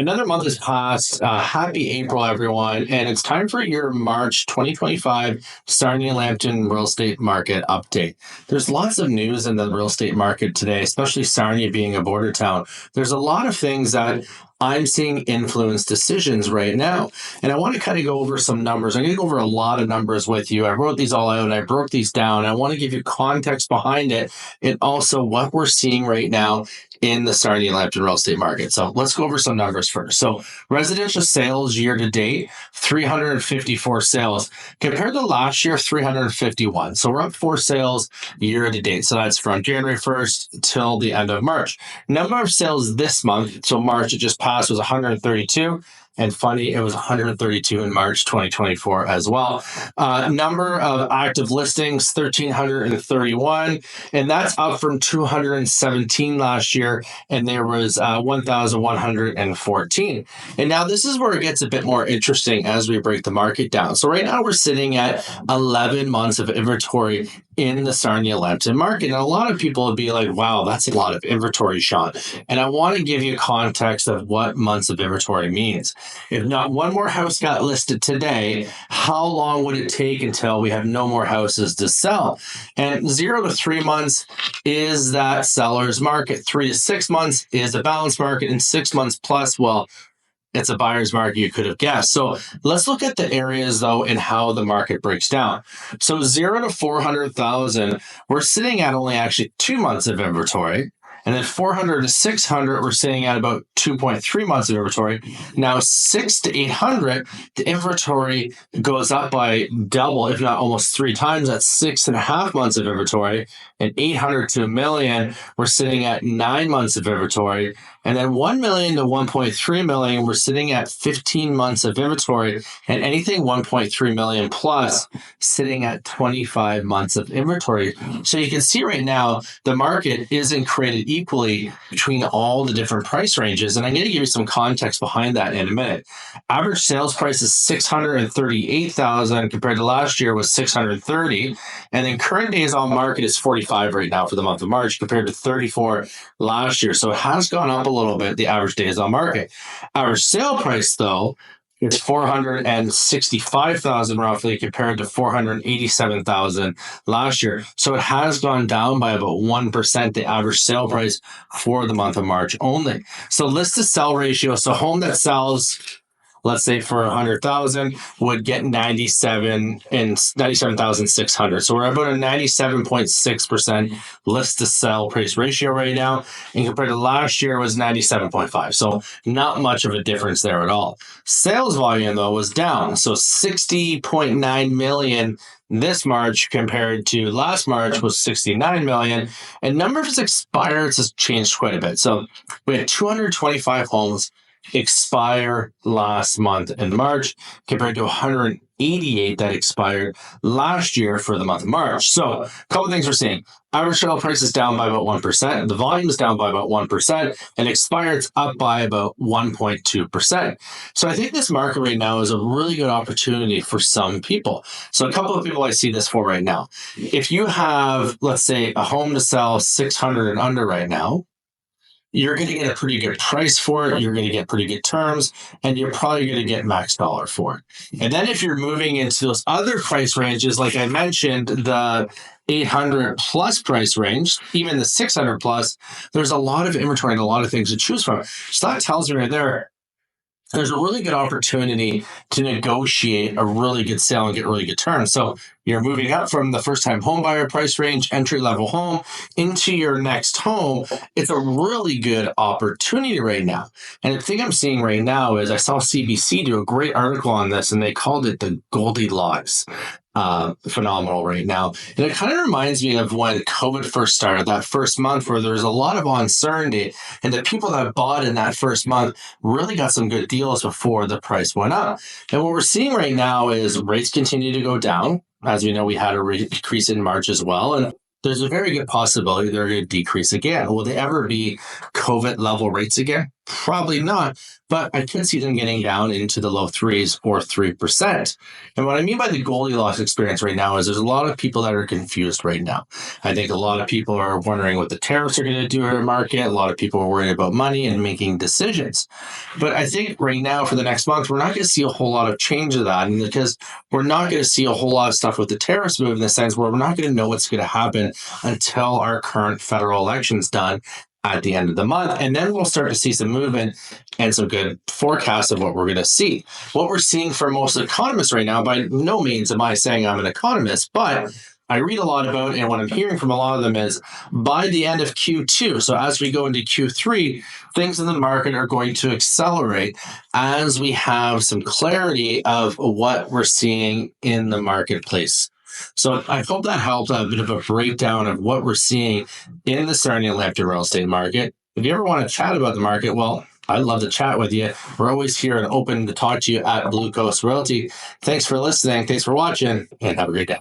Another month has passed. Happy April, everyone. And it's time for your March 2025 Sarnia-Lambton real estate market update. There's lots of news in the real estate market today, especially Sarnia being a border town. There's a lot of things that I'm seeing influence decisions right now. And I want to kind of go over some numbers. I'm going to go over a lot of numbers with you. I wrote these all out and I broke these down. I want to give you context behind it and also what we're seeing right now in the Sarnia-Lambton real estate market. So let's go over some numbers first. So residential sales year to date, 354 sales compared to last year, 351. So we're up 4 sales year to date. So that's from January 1st till the end of March. Number of sales this month, so March it just passed, was 132. And funny, it was 132 in March 2024 as well. Number of active listings, 1,331. And that's up from 217 last year. And there was 1,114. And now this is where it gets a bit more interesting as we break the market down. So right now we're sitting at 11 months of inventory in the Sarnia-Lambton market. And a lot of people would be like, wow, that's a lot of inventory, Sean. And I want to give you context of what months of inventory means. If not one more house got listed today, how long would it take until we have no more houses to sell? And 0 to 3 months is that seller's market. 3 to 6 months is a balanced market, and 6 months plus, well, it's a buyer's market, you could have guessed. So let's look at the areas, though, and how the market breaks down. So 0 to 400,000, we're sitting at only actually 2 months of inventory. And then 400 to 600, we're sitting at about 2.3 months of inventory. Now, 6 to 800, the inventory goes up by double, if not almost 3 times. That's 6.5 months of inventory. And 800 to a million, we're sitting at 9 months of inventory. And then 1 million to 1.3 million, we're sitting at 15 months of inventory. And anything 1.3 million plus, sitting at 25 months of inventory. So you can see right now, the market isn't created equally between all the different price ranges. And I'm going to give you some context behind that in a minute. Average sales price is $638,000 compared to last year was $630. And then current days on market is 45 right now for the month of March compared to 34 last year. So it has gone up a little bit, the average days on market. Average sale price, though, it's 465,000 roughly compared to 487,000 last year. So it has gone down by about 1%, the average sale price for the month of March only. So list to sell ratio. So home that sells, let's say for 100,000 would get 97,600. So we're about a 97.6% list to sell price ratio right now. And compared to last year was 97.5. So not much of a difference there at all. Sales volume though was down. So 60.9 million this March compared to last March was 69 million. And number of expireds has changed quite a bit. So we had 225 homes expire last month in March compared to 188 that expired last year for the month of March. So a couple of things we're seeing. Average sale price is down by about 1%. The volume is down by about 1%, and expired's up by about 1.2%. So I think this market right now is a really good opportunity for some people. So a couple of people I see this for right now. If you have, let's say, a home to sell 600 and under right now, you're going to get a pretty good price for it. You're going to get pretty good terms, and you're probably going to get max dollar for it. And then if you're moving into those other price ranges, like I mentioned, the 800 plus price range, even the 600 plus, there's a lot of inventory and a lot of things to choose from. So that tells me right there, there's a really good opportunity to negotiate a really good sale and get really good terms. So you're moving up from the first-time home buyer price range, entry-level home, into your next home. It's a really good opportunity right now. And the thing I'm seeing right now is I saw CBC do a great article on this, and they called it the Goldilocks phenomenal right now. And it kind of reminds me of when COVID first started, that first month where there was a lot of uncertainty, and the people that bought in that first month really got some good deals before the price went up. And what we're seeing right now is rates continue to go down. As we know, we had a rate increase in March as well. And there's a very good possibility they're going to decrease again. Will they ever be COVID level rates again? Probably not. But I could see them getting down into the low threes or 3%. And what I mean by the Goldilocks experience right now is there's a lot of people that are confused right now. I think a lot of people are wondering what the tariffs are going to do to our market. A lot of people are worried about money and making decisions. But I think right now for the next month, we're not going to see a whole lot of change of that, and because we're not going to see a whole lot of stuff with the tariffs move in the sense where we're not going to know what's going to happen until our current federal election's done at the end of the month. And then we'll start to see some movement and some good forecasts of what we're going to see. What we're seeing for most economists right now, by no means am I saying I'm an economist, but I read a lot about, and what I'm hearing from a lot of them is by the end of Q2, so as we go into Q3, things in the market are going to accelerate as we have some clarity of what we're seeing in the marketplace. So I hope that helped a bit of a breakdown of what we're seeing in the Sarnia-Lambton real estate market. If you ever want to chat about the market, well, I'd love to chat with you. We're always here and open to talk to you at Blue Coast Realty. Thanks for listening. Thanks for watching, and have a great day.